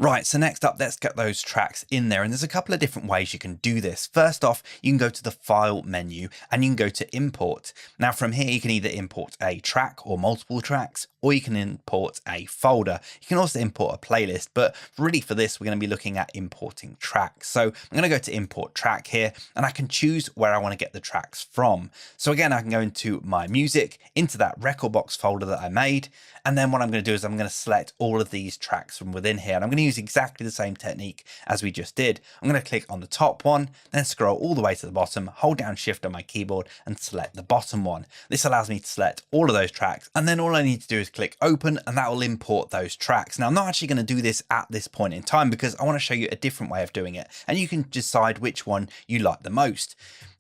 Right, so next up, let's get those tracks in there. And there's a couple of different ways you can do this. First off, you can go to the File menu and you can go to Import. Now from here, you can either import a track or multiple tracks, or you can import a folder. You can also import a playlist, but really for this, we're going to be looking at importing tracks. So I'm going to go to Import Track here, and I can choose where I want to get the tracks from. So again, I can go into my music, into that Rekordbox folder that I made. And then what I'm going to do is I'm going to select all of these tracks from within here. And I'm going to use exactly the same technique as we just did. I'm going to click on the top one, then scroll all the way to the bottom, hold down Shift on my keyboard and select the bottom one. This allows me to select all of those tracks. And then all I need to do is click open, and that will import those tracks. Now I'm not actually going to do this at this point in time because I want to show you a different way of doing it. And you can decide which one you like the most.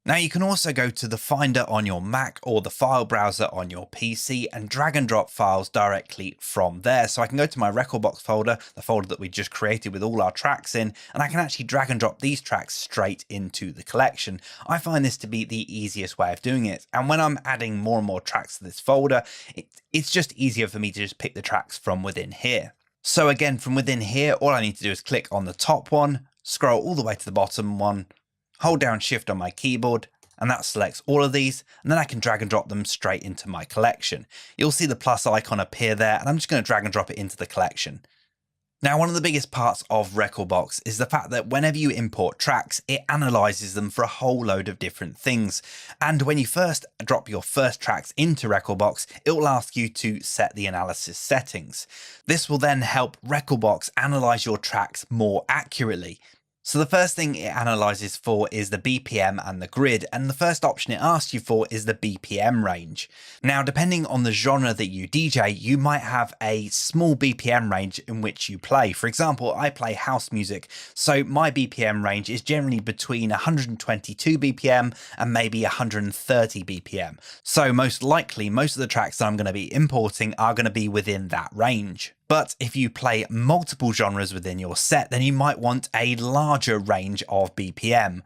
Now you can also go to the Finder on your Mac or the file browser on your PC and drag and drop files directly from there. So I can go to my Rekordbox folder, the folder that we just created with all our tracks in, and I can actually drag and drop these tracks straight into the collection. I find this to be the easiest way of doing it. And when I'm adding more and more tracks to this folder, it's just easier for me to just pick the tracks from within here. So again, from within here, all I need to do is click on the top one, scroll all the way to the bottom one, hold down Shift on my keyboard, and that selects all of these, and then I can drag and drop them straight into my collection. You'll see the plus icon appear there, and I'm just going to drag and drop it into the collection. Now, one of the biggest parts of Rekordbox is the fact that whenever you import tracks, it analyzes them for a whole load of different things. And when you first drop your first tracks into Rekordbox, it will ask you to set the analysis settings. This will then help Rekordbox analyze your tracks more accurately. So the first thing it analyzes for is the BPM and the grid, and the first option it asks you for is the BPM range. Now, depending on the genre that you DJ, you might have a small BPM range in which you play. For example, I play house music, so my BPM range is generally between 122 BPM and maybe 130 BPM. So most likely, most of the tracks that I'm going to be importing are going to be within that range. But if you play multiple genres within your set, then you might want a larger range of BPM.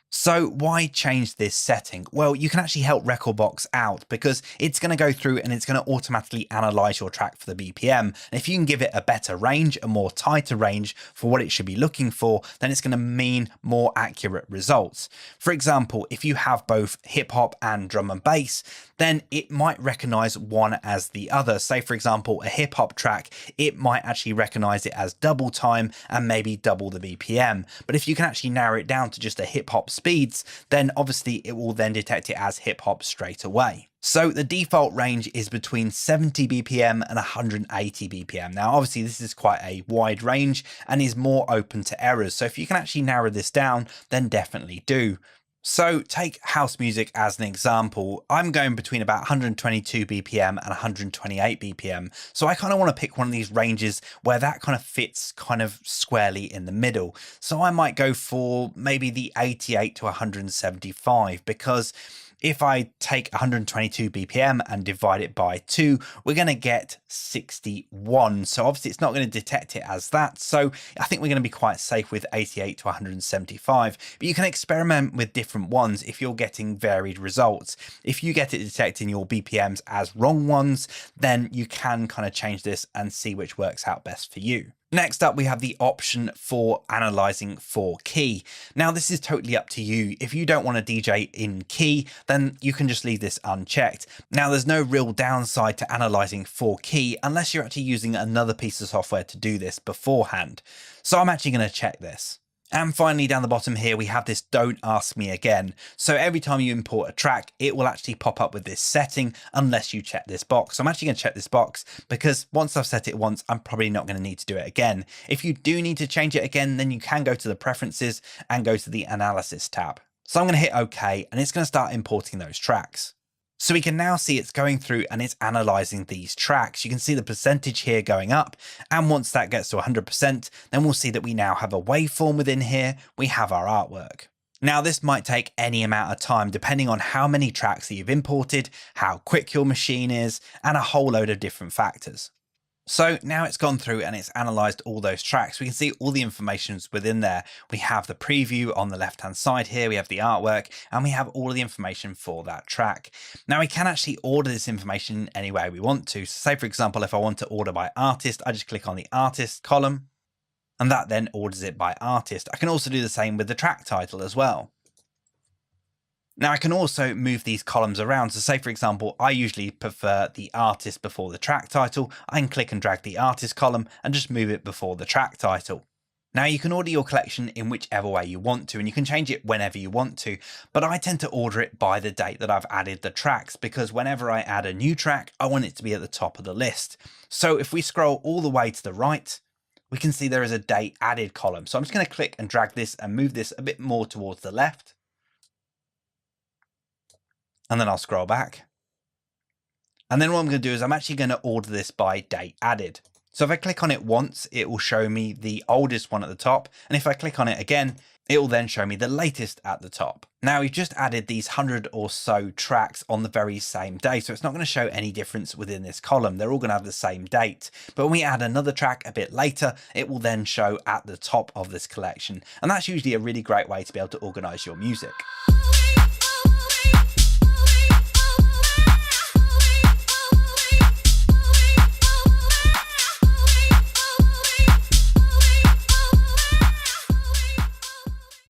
So why change this setting? Well, you can actually help Rekordbox out because it's going to go through and it's going to automatically analyze your track for the BPM. And if you can give it a better range, a more tighter range for what it should be looking for, then it's going to mean more accurate results. For example, if you have both hip hop and drum and bass, then it might recognize one as the other. Say, for example, a hip hop track, it might actually recognize it as double time and maybe double the BPM. But if you can actually narrow it down to just a hip hop speeds, then obviously it will then detect it as hip hop straight away. So the default range is between 70 BPM and 180 BPM. Now, obviously this is quite a wide range and is more open to errors. So if you can actually narrow this down, then definitely do. So take house music as an example. I'm going between about 122 BPM and 128 BPM. So I kind of want to pick one of these ranges where that kind of fits kind of squarely in the middle. So I might go for maybe the 88 to 175 because if I take 122 BPM and divide it by 2, we're going to get 61. So obviously it's not going to detect it as that. So I think we're going to be quite safe with 88 to 175. But you can experiment with different ones if you're getting varied results. If you get it detecting your BPMs as wrong ones, then you can kind of change this and see which works out best for you. Next up, we have the option for analyzing for key. Now, this is totally up to you. If you don't want to DJ in key, then you can just leave this unchecked. Now, there's no real downside to analyzing for key unless you're actually using another piece of software to do this beforehand. So I'm actually going to check this. And finally, down the bottom here, we have this don't ask me again. So every time you import a track, it will actually pop up with this setting unless you check this box. So I'm actually going to check this box because once I've set it once, I'm probably not going to need to do it again. If you do need to change it again, then you can go to the preferences and go to the analysis tab. So I'm going to hit OK, and it's going to start importing those tracks. So we can now see it's going through and it's analyzing these tracks. You can see the percentage here going up. And once that gets to 100%, then we'll see that we now have a waveform within here. We have our artwork. Now, this might take any amount of time depending on how many tracks that you've imported, how quick your machine is, and a whole load of different factors. So now it's gone through and it's analyzed all those tracks. We can see all the information's within there. We have the preview on the left hand side here. We have the artwork and we have all of the information for that track. Now we can actually order this information any way we want to. So say, for example, if I want to order by artist, I just click on the artist column. and that then orders it by artist. I can also do the same with the track title as well. Now I can also move these columns around. So say for example, I usually prefer the artist before the track title. I can click and drag the artist column and just move it before the track title. Now you can order your collection in whichever way you want to, and you can change it whenever you want to, but I tend to order it by the date that I've added the tracks, because whenever I add a new track, I want it to be at the top of the list. So if we scroll all the way to the right, we can see there is a date added column. So I'm just going to click and drag this and move this a bit more towards the left. And then I'll scroll back. And then what I'm going to do is I'm actually going to order this by date added. So if I click on it once, it will show me the oldest one at the top. And if I click on it again, it will then show me the latest at the top. Now we've just added these 100 or so tracks on the very same day. So it's not going to show any difference within this column. They're all going to have the same date. But when we add another track a bit later, it will then show at the top of this collection. And that's usually a really great way to be able to organize your music.